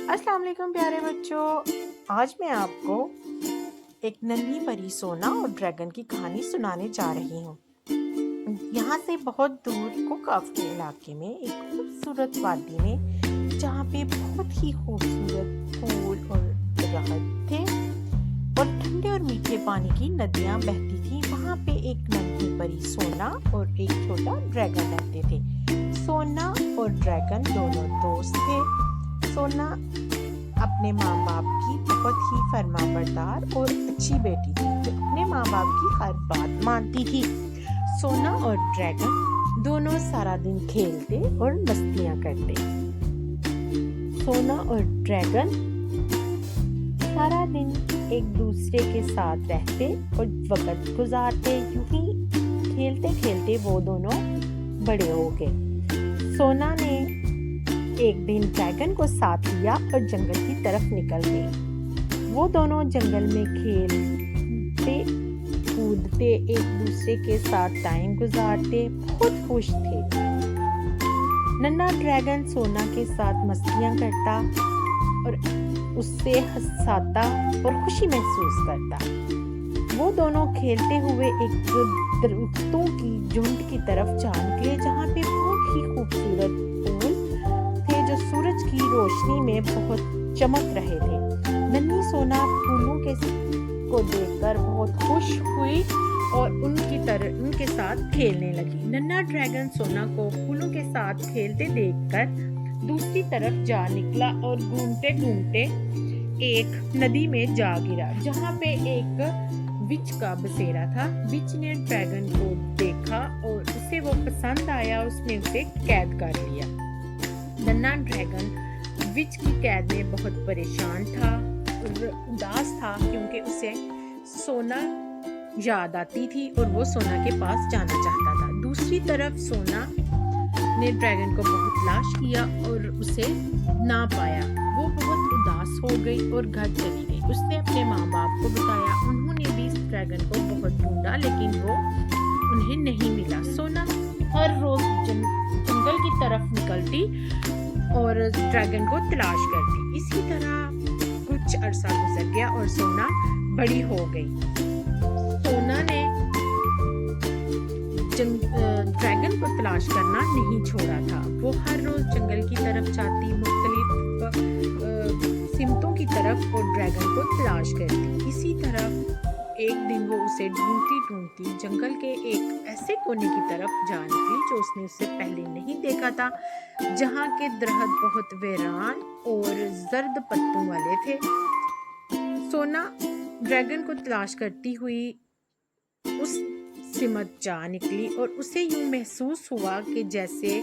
अस्सलाम वालेकुम प्यारे बच्चों। आज मैं आपको एक नन्ही परी सोना और ड्रैगन की कहानी सुनाने जा रही हूँ। यहाँ से बहुत दूर कुकऑफ के इलाके में एक खूबसूरत वादी में, जहाँ पे बहुत ही खूबसूरत फूल और दरख्त थे और ठंडे और मीठे पानी की नदियाँ बहती थी, वहाँ पे एक नन्ही परी सोना और एक छोटा ड्रैगन रहते थे। सोना और ड्रैगन दोनों दोस्त थे। सोना अपने माँ बाप की बहुत ही फरमाबरदार और अच्छी बेटी थी, जो अपने माँ बाप की हर बात मानती थी। सोना और ड्रैगन दोनों सारा दिन खेलते और मस्तियाँ करते। सोना और ड्रैगन सारा दिन एक दूसरे के साथ रहते और वक्त गुजारते। यूं ही खेलते खेलते वो दोनों बड़े हो गए। सोना ने एक दिन ड्रैगन को साथ लिया और जंगल की तरफ निकल गए। वो दोनों जंगल में खेलते कूदते एक दूसरे के साथ टाइम गुजारते, बहुत खुश थे। नन्हा ड्रैगन सोना के साथ मस्तियाँ करता और उससे हंसाता और खुशी महसूस करता। वो दोनों खेलते हुए एक दरख्तों की झुंड की तरफ जा निकले, जहाँ पे बहुत ही खूबसूरत फूल जो सूरज की रोशनी में बहुत चमक रहे थे। नन्ही सोना फूलों को देखकर बहुत खुश हुई और उनके साथ खेलने लगी। नन्हा ड्रैगन सोना को फूलों के साथ खेलते देखकर दूसरी तरफ जा निकला और घूमते घूमते एक नदी में जा गिरा, जहाँ पे एक विच का बसेरा था। विच ने ड्रैगन को देखा और उसे वो पसंद आया। उसने उसे कैद कर लिया। नन्हा ड्रैगन विच की कैद में बहुत परेशान था और उदास था, क्योंकि उसे सोना याद आती थी और वो सोना के पास जाना चाहता था। दूसरी तरफ सोना ने ड्रैगन को बहुत तलाश किया और उसे ना पाया। वो बहुत उदास हो गई और घर चली गई। उसने अपने माँ बाप को बताया। उन्होंने भी इस ड्रैगन को बहुत ढूंढा, लेकिन वो उन्हें नहीं मिला। सोना हर रोज जंगल की तरफ निकलती और ड्रैगन को तलाश करती। इसी तरह कुछ अरसा गुजर गया और सोना बड़ी हो गई। सोना ने ड्रैगन को तलाश करना नहीं छोड़ा था। वो हर रोज जंगल की तरफ जाती, मुख्तलिफ सिमतों की तरफ और ड्रैगन को तलाश करती। इसी तरह एक दिन वो उसे ढूंढती ढूंढती जंगल के एक ऐसे कोने की तरफ जा निकली, जो उसने उससे पहले नहीं देखा था, जहाँ के दरख्त बहुत वीरान और जर्द पत्तों वाले थे। सोना ड्रैगन को तलाश करती हुई उस सिमत जा निकली और उसे यूं महसूस हुआ कि जैसे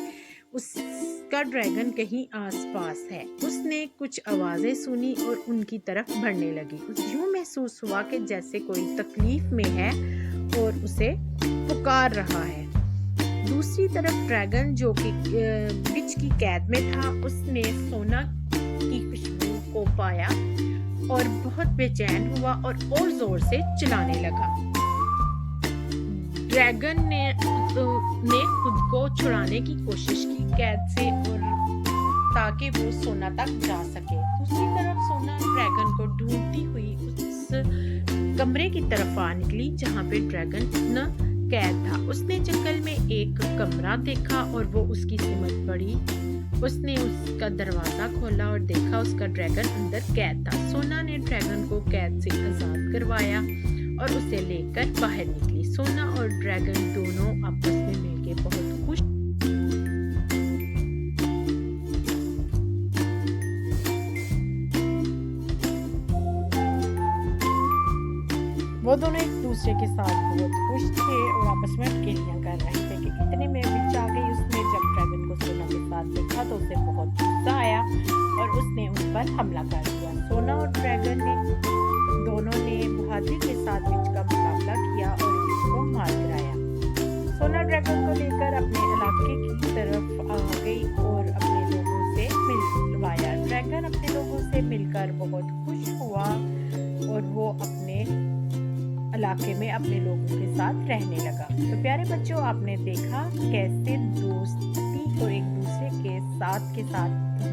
उसका ड्रैगन कहीं आसपास है। उसने कुछ आवाजें सुनी और उनकी तरफ बढ़ने लगी। यूं महसूस हुआ कि जैसे कोई तकलीफ में है और उसे पुकार रहा है। दूसरी तरफ ड्रैगन, जो कि विच की कैद में था, उसने सोना की खुशबू को पाया और बहुत बेचैन हुआ और जोर से चिल्लाने लगा। ड्रैगन ने खुद को छुड़ाने की कोशिश की कैद से, और ताकि वो सोना तक जा सके। दूसरी तरफ सोना ड्रैगन को ढूंढती हुई उस कमरे की तरफ आ निकली, जहाँ पे ड्रैगन कैद था। उसने जंगल में एक कमरा देखा और वो उसकी सिमत पड़ी। उसने उसका दरवाजा खोला और देखा उसका ड्रैगन अंदर कैद था। सोना ने ड्रैगन को कैद से आजाद करवाया और उसे लेकर बाहर निकली। सोना और ड्रैगन दोनों आपस में मिलके बहुत खुश। वो दोनों एक दूसरे के साथ बहुत खुश थे और आपस में अटकेलियां कर रहे थे कि इतने में विच आ गई। उसने जब ड्रैगन को सोना के साथ देखा तो उसे बहुत गुस्सा आया और उसने उन पर हमला कर दिया। सोना और ड्रैगन ने दोनों ने बहादुरी के साथ विच का मुकाबला किया और विच को मार गिराया। सोना ड्रैगन को लेकर अपने इलाके की तरफ आ गई और अपने लोगों से मिलवाया। ड्रैगन अपने लोगों से मिलकर बहुत खुश हुआ और वो अपने इलाके में अपने लोगों के साथ रहने लगा। तो प्यारे बच्चों, आपने देखा कैसे दोस्ती और एक दूसरे के साथ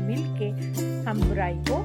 मिल के ہم برائی کو